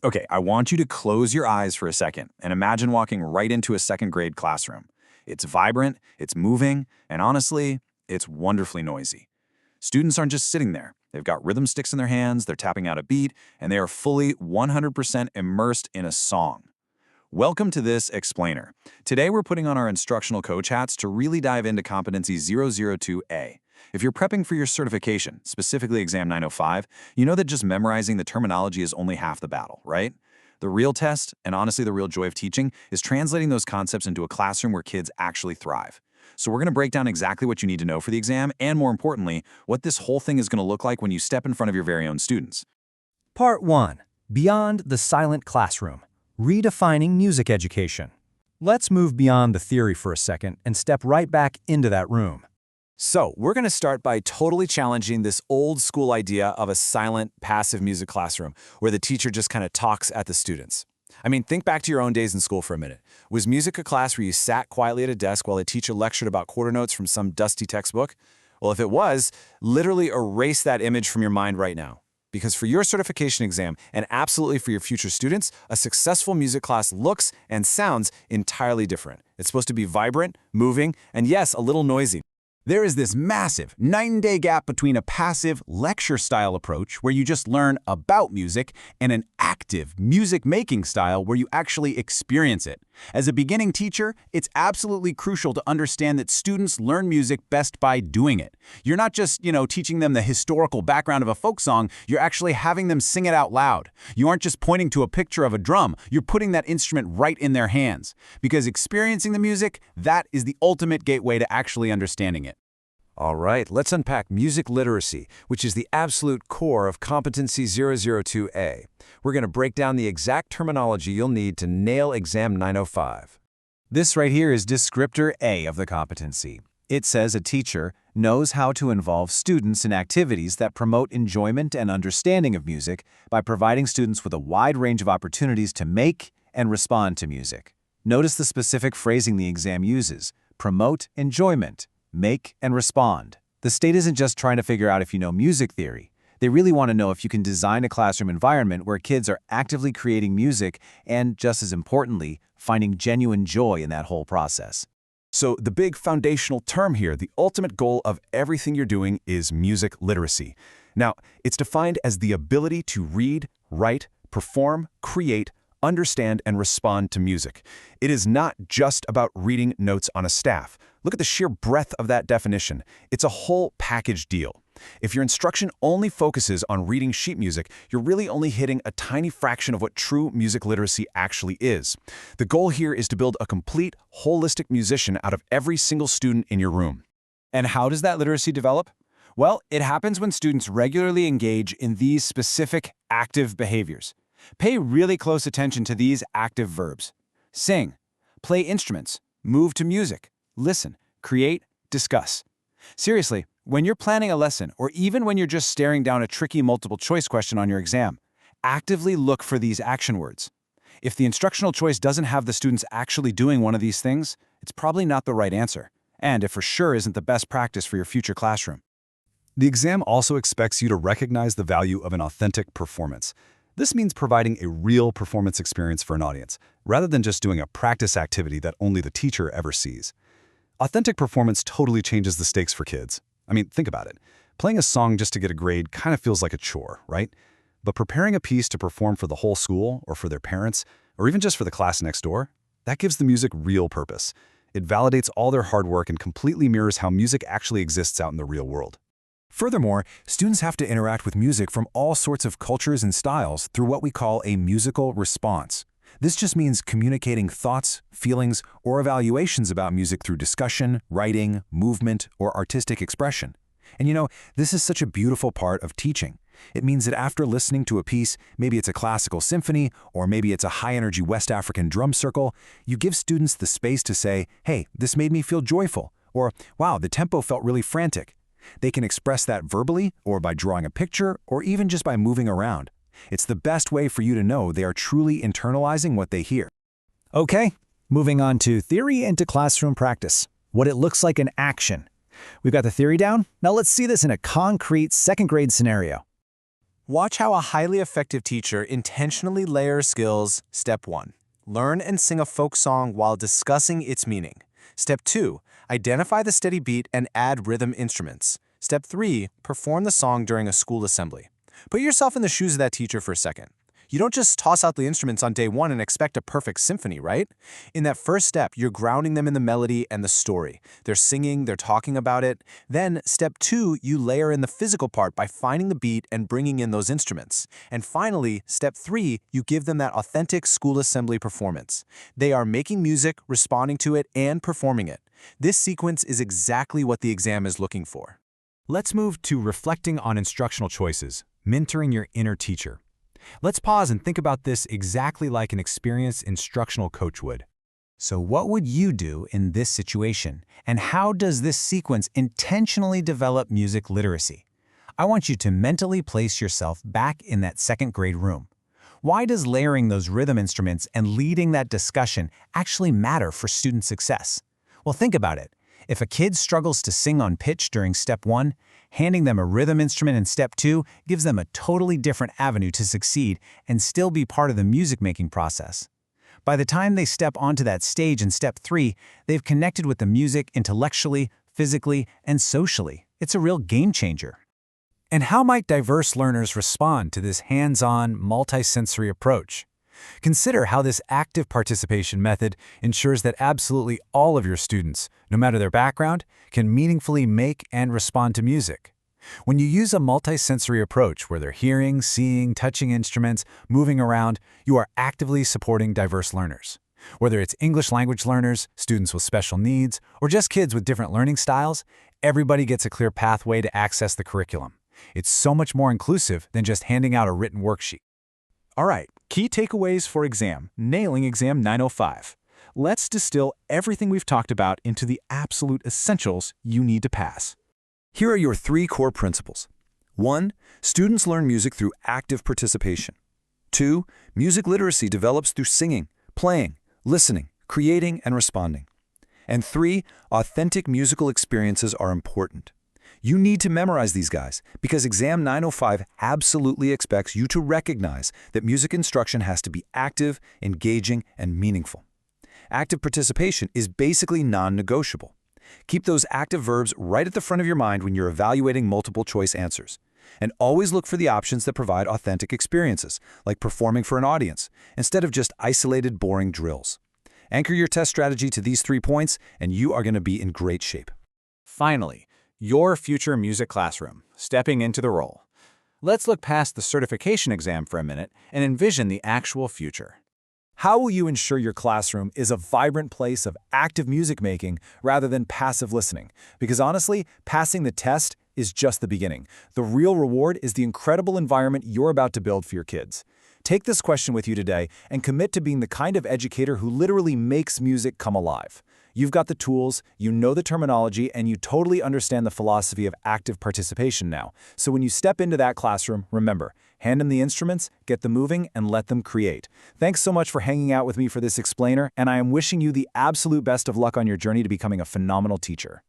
Okay, I want you to close your eyes for a second and imagine walking right into a second grade classroom. It's vibrant, it's moving, and honestly, it's wonderfully noisy. Students aren't just sitting there. They've got rhythm sticks in their hands, they're tapping out a beat, and they are fully 100% immersed in a song. Welcome to this explainer. Today we're putting on our instructional coach hats to really dive into Competency 002A. If you're prepping for your certification, specifically Exam 905, you know that just memorizing the terminology is only half the battle, right? The real test, and honestly the real joy of teaching, is translating those concepts into a classroom where kids actually thrive. So we're going to break down exactly what you need to know for the exam, and more importantly, what this whole thing is going to look like when you step in front of your very own students. Part 1. Beyond the Silent Classroom. Redefining Music Education. Let's move beyond the theory for a second and step right back into that room. So, we're going to start by totally challenging this old school idea of a silent, passive music classroom where the teacher just kind of talks at the students. I mean, think back to your own days in school for a minute. Was music a class where you sat quietly at a desk while a teacher lectured about quarter notes from some dusty textbook? Well, if it was, literally erase that image from your mind right now. Because for your certification exam, and absolutely for your future students, a successful music class looks and sounds entirely different. It's supposed to be vibrant, moving, and yes, a little noisy. There is this massive night-and-day gap between a passive lecture-style approach where you just learn about music and an active music-making style where you actually experience it. As a beginning teacher, it's absolutely crucial to understand that students learn music best by doing it. You're not just, teaching them the historical background of a folk song, you're actually having them sing it out loud. You aren't just pointing to a picture of a drum, you're putting that instrument right in their hands. Because experiencing the music, that is the ultimate gateway to actually understanding it. All right, let's unpack music literacy, which is the absolute core of Competency 002A. We're going to break down the exact terminology you'll need to nail Exam 905. This right here is descriptor A of the competency. It says a teacher knows how to involve students in activities that promote enjoyment and understanding of music by providing students with a wide range of opportunities to make and respond to music. Notice the specific phrasing the exam uses: promote enjoyment, make and respond. The state isn't just trying to figure out if you know music theory. They really want to know if you can design a classroom environment where kids are actively creating music and, just as importantly, finding genuine joy in that whole process. So the big foundational term here, the ultimate goal of everything you're doing, is music literacy. Now, it's defined as the ability to read, write, perform, create, understand, and respond to music. It is not just about reading notes on a staff. Look at the sheer breadth of that definition. It's a whole package deal. If your instruction only focuses on reading sheet music, you're really only hitting a tiny fraction of what true music literacy actually is. The goal here is to build a complete, holistic musician out of every single student in your room. And how does that literacy develop? Well, it happens when students regularly engage in these specific active behaviors. Pay really close attention to these active verbs. Sing, play instruments, move to music, listen, create, discuss. Seriously, when you're planning a lesson, or even when you're just staring down a tricky multiple-choice question on your exam, actively look for these action words. If the instructional choice doesn't have the students actually doing one of these things, it's probably not the right answer, and it for sure isn't the best practice for your future classroom. The exam also expects you to recognize the value of an authentic performance. This means providing a real performance experience for an audience, rather than just doing a practice activity that only the teacher ever sees. Authentic performance totally changes the stakes for kids. I mean, think about it. Playing a song just to get a grade kind of feels like a chore, right? But preparing a piece to perform for the whole school, or for their parents, or even just for the class next door, that gives the music real purpose. It validates all their hard work and completely mirrors how music actually exists out in the real world. Furthermore, students have to interact with music from all sorts of cultures and styles through what we call a musical response. This just means communicating thoughts, feelings, or evaluations about music through discussion, writing, movement, or artistic expression. And this is such a beautiful part of teaching. It means that after listening to a piece, maybe it's a classical symphony, or maybe it's a high-energy West African drum circle, you give students the space to say, hey, this made me feel joyful, or wow, the tempo felt really frantic. They can express that verbally, or by drawing a picture, or even just by moving around. It's the best way for you to know they are truly internalizing what they hear. Okay, moving on to theory into classroom practice. What it looks like in action. We've got the theory down. Now let's see this in a concrete second grade scenario. Watch how a highly effective teacher intentionally layers skills. Step 1. Learn and sing a folk song while discussing its meaning. Step 2. Identify the steady beat and add rhythm instruments. Step 3. Perform the song during a school assembly. Put yourself in the shoes of that teacher for a second. You don't just toss out the instruments on day 1 and expect a perfect symphony, right? In that first step, you're grounding them in the melody and the story. They're singing, they're talking about it. Then, step 2, you layer in the physical part by finding the beat and bringing in those instruments. And finally, step 3, you give them that authentic school assembly performance. They are making music, responding to it, and performing it. This sequence is exactly what the exam is looking for. Let's move to reflecting on instructional choices, mentoring your inner teacher. Let's pause and think about this exactly like an experienced instructional coach would. So what would you do in this situation? And how does this sequence intentionally develop music literacy? I want you to mentally place yourself back in that second grade room. Why does layering those rhythm instruments and leading that discussion actually matter for student success? Well, think about it. If a kid struggles to sing on pitch during step 1, handing them a rhythm instrument in step 2 gives them a totally different avenue to succeed and still be part of the music-making process. By the time they step onto that stage in step 3, they've connected with the music intellectually, physically, and socially. It's a real game changer. And how might diverse learners respond to this hands-on, multisensory approach? Consider how this active participation method ensures that absolutely all of your students, no matter their background, can meaningfully make and respond to music. When you use a multisensory approach where they're hearing, seeing, touching instruments, moving around, you are actively supporting diverse learners. Whether it's English language learners, students with special needs, or just kids with different learning styles, everybody gets a clear pathway to access the curriculum. It's so much more inclusive than just handing out a written worksheet. All right, key takeaways for exam, nailing exam 905. Let's distill everything we've talked about into the absolute essentials you need to pass. Here are your 3 core principles. 1. Students learn music through active participation. 2. Music literacy develops through singing, playing, listening, creating, and responding. And 3. Authentic musical experiences are important. You need to memorize these guys because exam 905 absolutely expects you to recognize that music instruction has to be active, engaging, and meaningful. Active participation is basically non-negotiable. Keep those active verbs right at the front of your mind when you're evaluating multiple choice answers. And always look for the options that provide authentic experiences, like performing for an audience, instead of just isolated, boring drills. Anchor your test strategy to these 3 points, and you are going to be in great shape. Finally, your future music classroom, stepping into the role. Let's look past the certification exam for a minute and envision the actual future. How will you ensure your classroom is a vibrant place of active music making rather than passive listening? Because honestly, passing the test is just the beginning. The real reward is the incredible environment you're about to build for your kids. Take this question with you today and commit to being the kind of educator who literally makes music come alive. You've got the tools, you know the terminology, and you totally understand the philosophy of active participation now. So when you step into that classroom, remember, hand them the instruments, get them moving, and let them create. Thanks so much for hanging out with me for this explainer, and I am wishing you the absolute best of luck on your journey to becoming a phenomenal teacher.